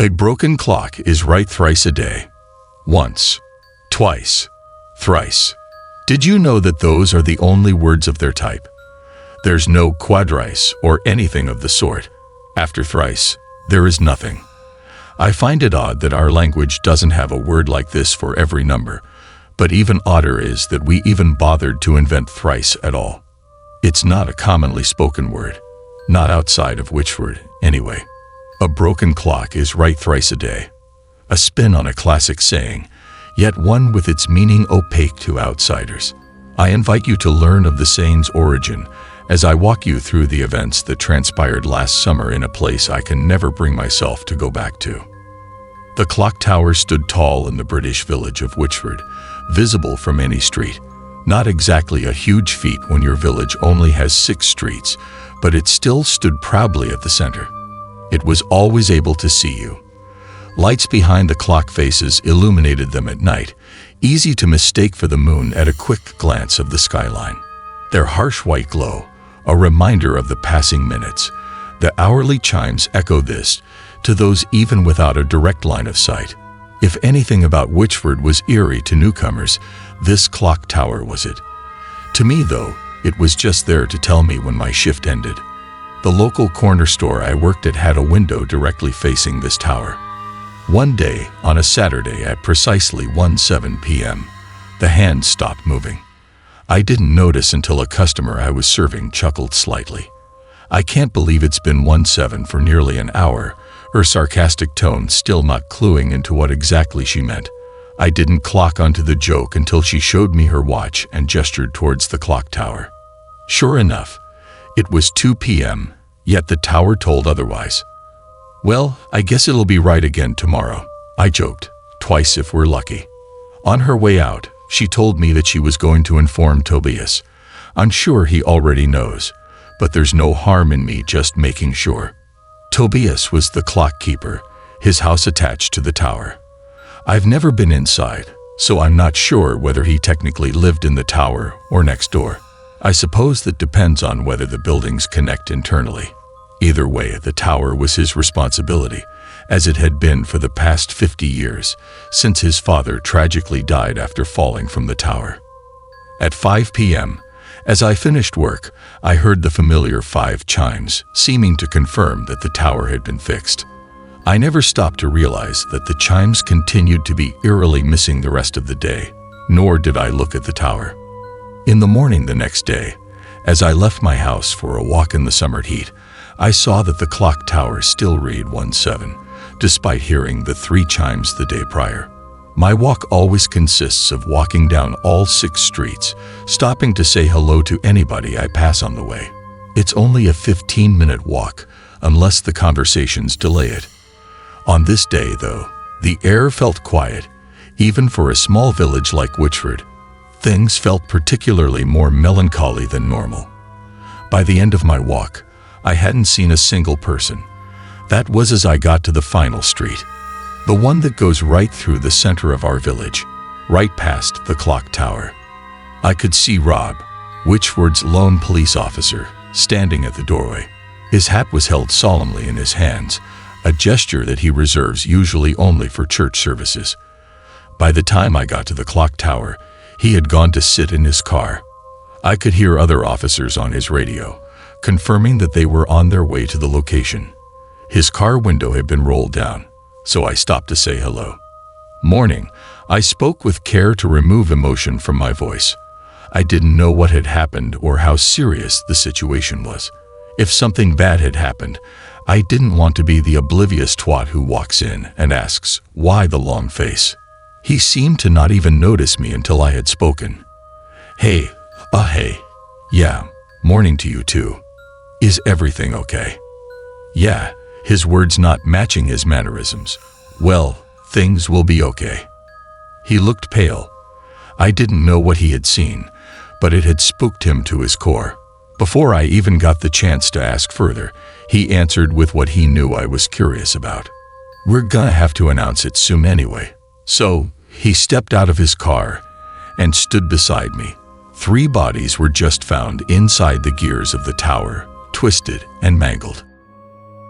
A broken clock is right thrice a day. Once, twice, thrice. Did you know that those are the only words of their type? There's no quadrice or anything of the sort. After thrice, there is nothing. I find it odd that our language doesn't have a word like this for every number, but even odder is that we even bothered to invent thrice at all. It's not a commonly spoken word, not outside of Witchword, anyway. A broken clock is right thrice a day. A spin on a classic saying, yet one with its meaning opaque to outsiders. I invite you to learn of the saying's origin as I walk you through the events that transpired last summer in a place I can never bring myself to go back to. The clock tower stood tall in the British village of Witchford, visible from any street. Not exactly a huge feat when your village only has 6 streets, but it still stood proudly at the center. It was always able to see you. Lights behind the clock faces illuminated them at night, easy to mistake for the moon at a quick glance of the skyline. Their harsh white glow, a reminder of the passing minutes. The hourly chimes echo this to those even without a direct line of sight. If anything about Witchford was eerie to newcomers, this clock tower was it. To me, though, it was just there to tell me when my shift ended. The local corner store I worked at had a window directly facing this tower. One day, on a Saturday at precisely 1:07 p.m., the hand stopped moving. I didn't notice until a customer I was serving chuckled slightly. "I can't believe it's been 1:07 for nearly an hour," her sarcastic tone still not cluing into what exactly she meant. I didn't clock onto the joke until she showed me her watch and gestured towards the clock tower. Sure enough, it was 2 p.m., yet the tower told otherwise. "Well, I guess it'll be right again tomorrow," I joked, "twice if we're lucky." On her way out, she told me that she was going to inform Tobias. I'm sure he already knows, but there's no harm in me just making sure. Tobias was the clock keeper, his house attached to the tower. I've never been inside, so I'm not sure whether he technically lived in the tower or next door. I suppose that depends on whether the buildings connect internally. Either way, the tower was his responsibility, as it had been for the past 50 years, since his father tragically died after falling from the tower. At 5 p.m., as I finished work, I heard the familiar 5 chimes, seeming to confirm that the tower had been fixed. I never stopped to realize that the chimes continued to be eerily missing the rest of the day, nor did I look at the tower. In the morning the next day, as I left my house for a walk in the summer heat, I saw that the clock tower still read 1:07, despite hearing the 3 chimes the day prior. My walk always consists of walking down all 6 streets, stopping to say hello to anybody I pass on the way. It's only a 15-minute walk, unless the conversations delay it. On this day, though, the air felt quiet, even for a small village like Witchford. Things felt particularly more melancholy than normal. By the end of my walk, I hadn't seen a single person. That was as I got to the final street, the one that goes right through the center of our village, right past the clock tower. I could see Rob, Witchford's lone police officer, standing at the doorway. His hat was held solemnly in his hands, a gesture that he reserves usually only for church services. By the time I got to the clock tower, he had gone to sit in his car. I could hear other officers on his radio, confirming that they were on their way to the location. His car window had been rolled down, so I stopped to say hello. "Morning," I spoke with care to remove emotion from my voice. I didn't know what had happened or how serious the situation was. If something bad had happened, I didn't want to be the oblivious twat who walks in and asks, "Why the long face?" He seemed to not even notice me until I had spoken. Hey. Yeah, morning to you too. Is everything okay?" "Yeah," his words not matching his mannerisms. "Well, things will be okay." He looked pale. I didn't know what he had seen, but it had spooked him to his core. Before I even got the chance to ask further, he answered with what he knew I was curious about. "We're gonna have to announce it soon anyway." So, he stepped out of his car and stood beside me. 3 bodies were just found inside the gears of the tower, twisted and mangled.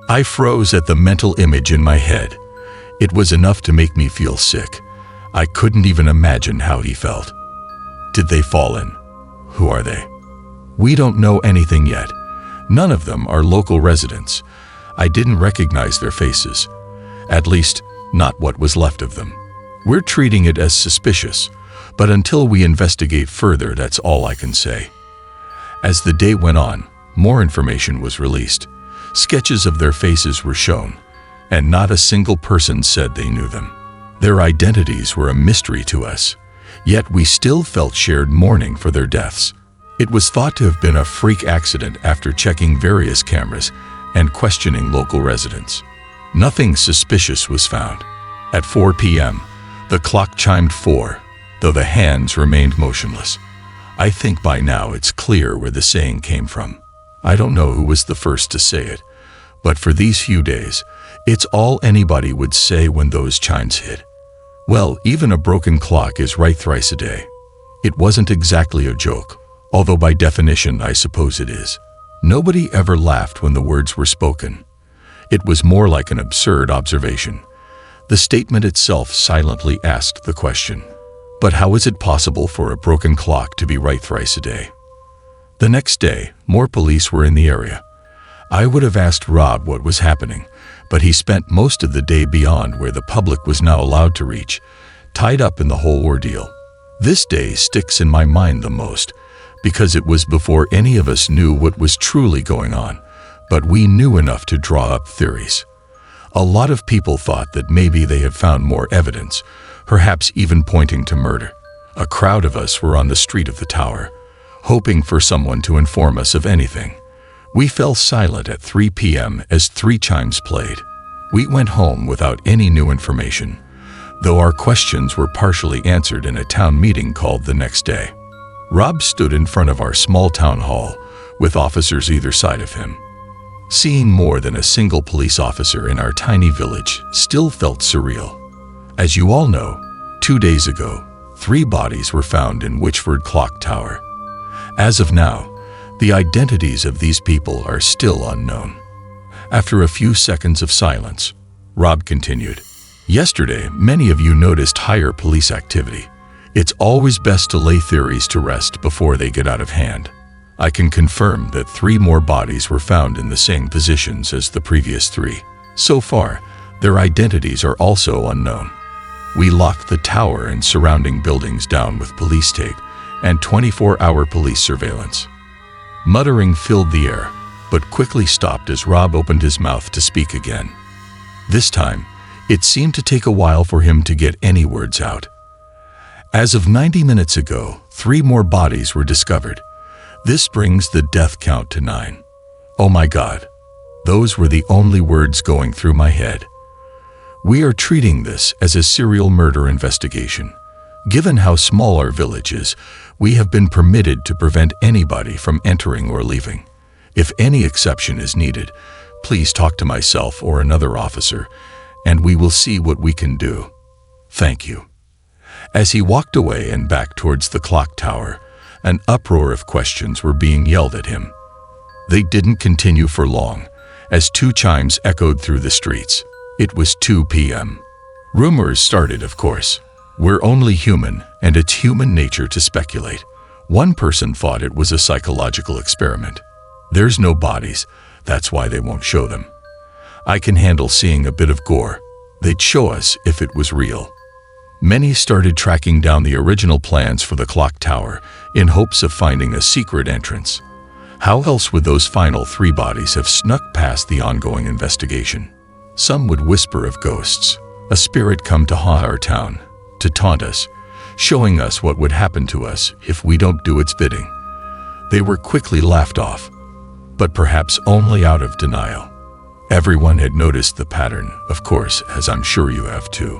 I froze at the mental image in my head. It was enough to make me feel sick. I couldn't even imagine how he felt. Did they fall in? Who are they? We don't know anything yet. None of them are local residents. I didn't recognize their faces. At least, not what was left of them. We're treating it as suspicious, but until we investigate further, that's all I can say. As the day went on, more information was released. Sketches of their faces were shown, and not a single person said they knew them. Their identities were a mystery to us, yet we still felt shared mourning for their deaths. It was thought to have been a freak accident after checking various cameras and questioning local residents. Nothing suspicious was found. At 4 p.m., the clock chimed 4, though the hands remained motionless. I think by now it's clear where the saying came from. I don't know who was the first to say it, but for these few days, it's all anybody would say when those chimes hit. Well, even a broken clock is right thrice a day. It wasn't exactly a joke, although by definition I suppose it is. Nobody ever laughed when the words were spoken. It was more like an absurd observation. The statement itself silently asked the question, but how is it possible for a broken clock to be right thrice a day? The next day, more police were in the area. I would have asked Rob what was happening, but he spent most of the day beyond where the public was now allowed to reach, tied up in the whole ordeal. This day sticks in my mind the most, because it was before any of us knew what was truly going on, but we knew enough to draw up theories. A lot of people thought that maybe they had found more evidence, perhaps even pointing to murder. A crowd of us were on the street of the tower, hoping for someone to inform us of anything. We fell silent at 3 p.m. as 3 chimes played. We went home without any new information, though our questions were partially answered in a town meeting called the next day. Rob stood in front of our small town hall, with officers either side of him. Seeing more than a single police officer in our tiny village still felt surreal. As you all know, 2 days ago, 3 bodies were found in Witchford Clock Tower. As of now, the identities of these people are still unknown. After a few seconds of silence, Rob continued. Yesterday, many of you noticed higher police activity. It's always best to lay theories to rest before they get out of hand. I can confirm that 3 more bodies were found in the same positions as the previous 3. So far, their identities are also unknown. We locked the tower and surrounding buildings down with police tape and 24-hour police surveillance. Muttering filled the air, but quickly stopped as Rob opened his mouth to speak again. This time, it seemed to take a while for him to get any words out. As of 90 minutes ago, 3 more bodies were discovered. This brings the death count to 9. Oh my God, those were the only words going through my head. We are treating this as a serial murder investigation. Given how small our village is, we have been permitted to prevent anybody from entering or leaving. If any exception is needed, please talk to myself or another officer, and we will see what we can do. Thank you. As he walked away and back towards the clock tower, an uproar of questions were being yelled at him. They didn't continue for long, as 2 chimes echoed through the streets. It was 2 p.m. Rumors started, of course. We're only human, and it's human nature to speculate. One person thought it was a psychological experiment. There's no bodies, that's why they won't show them. I can handle seeing a bit of gore. They'd show us if it was real. Many started tracking down the original plans for the clock tower in hopes of finding a secret entrance. How else would those final 3 bodies have snuck past the ongoing investigation? Some would whisper of ghosts, a spirit come to haunt our town, to taunt us, showing us what would happen to us if we don't do its bidding. They were quickly laughed off, but perhaps only out of denial. Everyone had noticed the pattern, of course, as I'm sure you have too.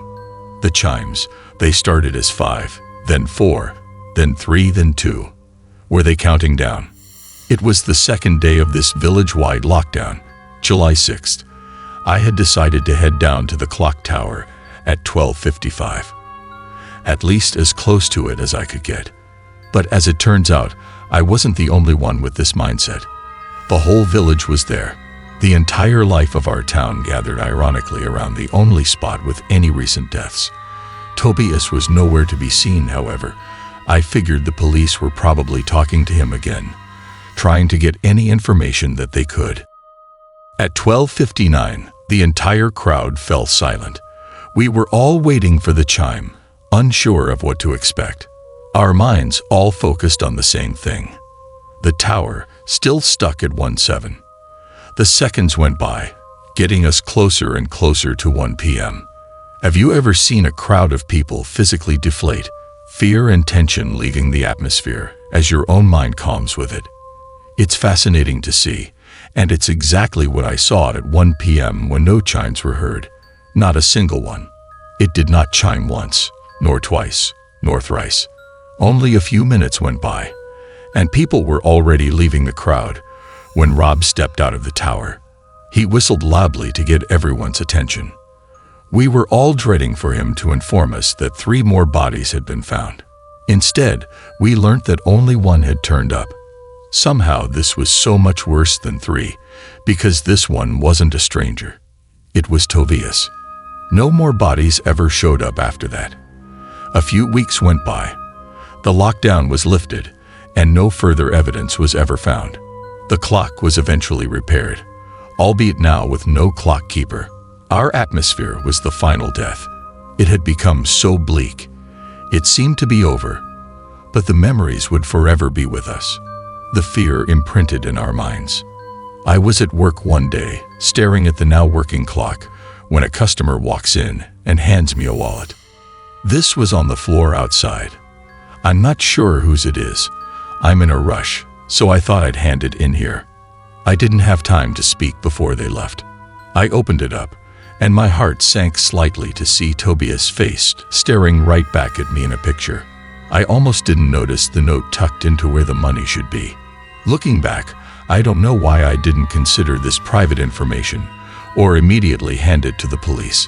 The chimes, they started as 5, then 4, then 3, then 2. Were they counting down? It was the second day of this village-wide lockdown, July 6th. I had decided to head down to the clock tower at 12:55. At least as close to it as I could get. But as it turns out, I wasn't the only one with this mindset. The whole village was there. The entire life of our town gathered ironically around the only spot with any recent deaths. Tobias was nowhere to be seen, however. I figured the police were probably talking to him again, trying to get any information that they could. At 12:59, the entire crowd fell silent. We were all waiting for the chime, unsure of what to expect. Our minds all focused on the same thing. The tower, still stuck at 17. The seconds went by, getting us closer and closer to 1 p.m. Have you ever seen a crowd of people physically deflate, fear and tension leaving the atmosphere as your own mind calms with it? It's fascinating to see, and it's exactly what I saw at 1 p.m. when no chimes were heard. Not a single one. It did not chime once, nor twice, nor thrice. Only a few minutes went by, and people were already leaving the crowd when Rob stepped out of the tower. He whistled loudly to get everyone's attention. We were all dreading for him to inform us that 3 more bodies had been found. Instead, we learnt that only 1 had turned up. Somehow this was so much worse than 3, because this one wasn't a stranger. It was Tobias. No more bodies ever showed up after that. A few weeks went by. The lockdown was lifted, and no further evidence was ever found. The clock was eventually repaired, albeit now with no clock keeper. Our atmosphere was the final death. It had become so bleak. It seemed to be over, but the memories would forever be with us. The fear imprinted in our minds. I was at work one day, staring at the now working clock, when a customer walks in and hands me a wallet. This was on the floor outside. I'm not sure whose it is. I'm in a rush, so I thought I'd hand it in here. I didn't have time to speak before they left. I opened it up, and my heart sank slightly to see Tobias' face staring right back at me in a picture. I almost didn't notice the note tucked into where the money should be. Looking back, I don't know why I didn't consider this private information or immediately hand it to the police.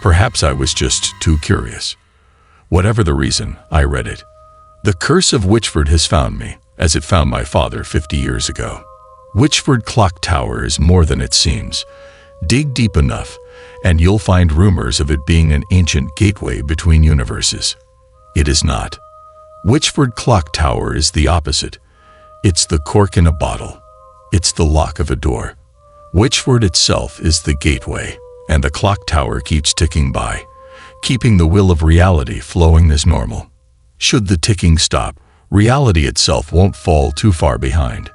Perhaps I was just too curious. Whatever the reason, I read it. The curse of Witchford has found me, as it found my father 50 years ago. Witchford Clock Tower is more than it seems. Dig deep enough, and you'll find rumors of it being an ancient gateway between universes. It is not. Witchford Clock Tower is the opposite. It's the cork in a bottle. It's the lock of a door. Witchford itself is the gateway, and the clock tower keeps ticking by, keeping the wheel of reality flowing as normal. Should the ticking stop, reality itself won't fall too far behind.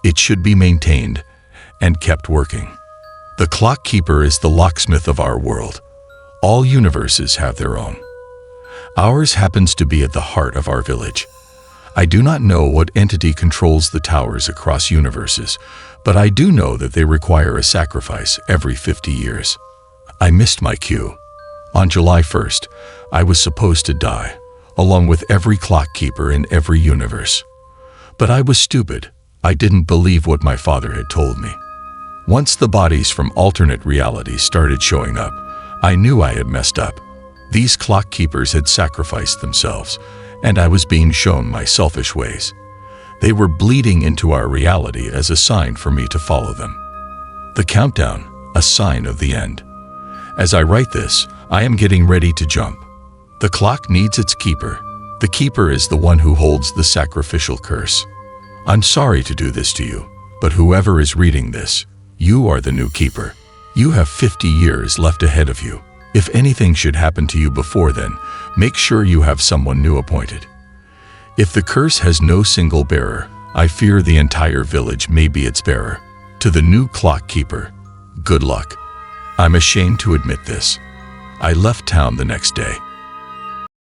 It should be maintained and kept working. The clock keeper is the locksmith of our world. All universes have their own. Ours happens to be at the heart of our village. I do not know what entity controls the towers across universes, but I do know that they require a sacrifice every 50 years. I missed my cue. On July 1st, I was supposed to die, along with every clock keeper in every universe. But I was stupid. I didn't believe what my father had told me. Once the bodies from alternate realities started showing up, I knew I had messed up. These clock keepers had sacrificed themselves, and I was being shown my selfish ways. They were bleeding into our reality as a sign for me to follow them. The countdown, a sign of the end. As I write this, I am getting ready to jump. The clock needs its keeper. The keeper is the one who holds the sacrificial curse. I'm sorry to do this to you, but whoever is reading this, you are the new keeper. You have 50 years left ahead of you. If anything should happen to you before then, make sure you have someone new appointed. If the curse has no single bearer, I fear the entire village may be its bearer. To the new clock keeper, good luck. I'm ashamed to admit this. I left town the next day.